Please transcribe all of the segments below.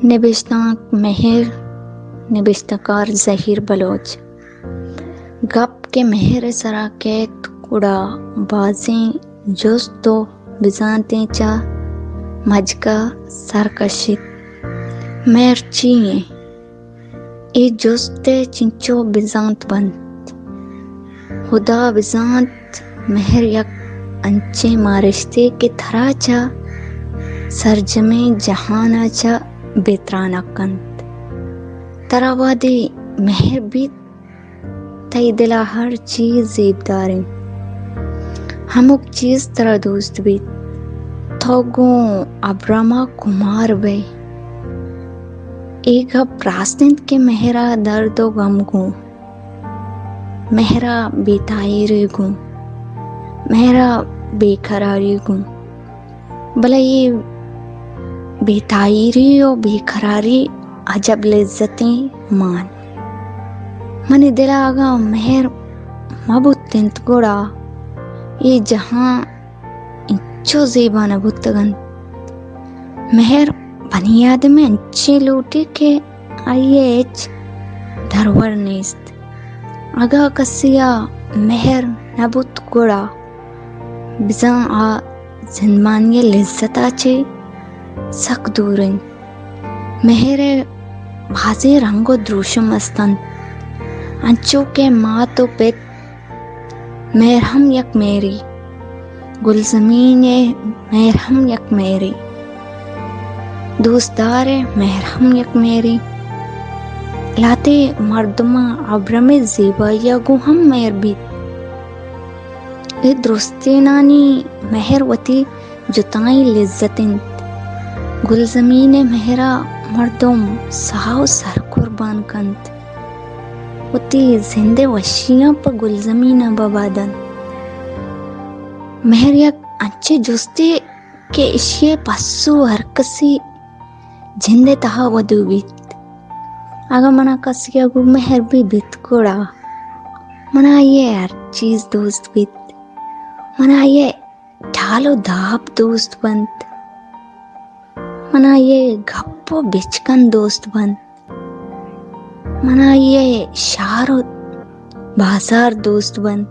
نبشتہ مہر نبشتکار ظہیر بلوچ گپ کے مہر سرا کیت کڑا بازیں جستو بزانتیں چا مجکا سرکشت مہر چیئیں ای جستے چنچو بزانت بند خدا بزانت مہر یک انچے مارشتے کے تھرا چا سرجمیں جہانا چا بیترانا کند ترا وادی مہر بیت تی دلا ہر چیز زیب داریں ہمک چیز ترا دوست بیت تو گوں ابرما کمار بے ایک گپ راستند کے مہرا درد و غم گوں مہرا بے تائری گوں مہرا بے قراری گوں بھلا یہ بے تائری و بے قراری عجب لذتیں مان منی دلا آگا مہر مبوتنت گوڑا یہ جہاں انچو زیبا نبوتگن مہر بنی آدم انچے لوٹی کہ آئیے اچ دھرور نیست اگا کسیا مہر نبوت گوڑا بزاں آ زندمانی لذتا چے سک دورن مہر بھازی رنگ و دروشم استن انچو کے ماں تو پت مہرہم یک میری گل زمین مہرہم یک میری دوستدار مہرہم یک میری لاتے مردمہ ابرم زیبائیا گو ہم مہر بیت اے درستی نانی مہر وتی جتائیں لذتیں گل زمین مہرا مردم ساو سر قربان کند وتی زندے وشیاں پا گل زمین ببادن مہر یک انچے جستے کہ اشیے پسو ہر کسی جندے تہا ودو بیت آگا منا کسی اگو مہر بھی بیت کوڑا منا یہ ہر چیز دوست بیت منا یہ ڈھال و دھاپ دوست بند منا یہ گپ و بچکن دوست بند منا یہ شار و بازار دوست بند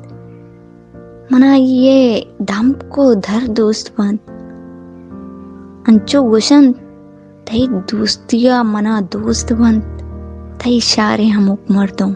منا یہ دم کو دھر دوست بند انچو گوشن تی دوستیا منا دوست بند تی شارے ہمک مردوں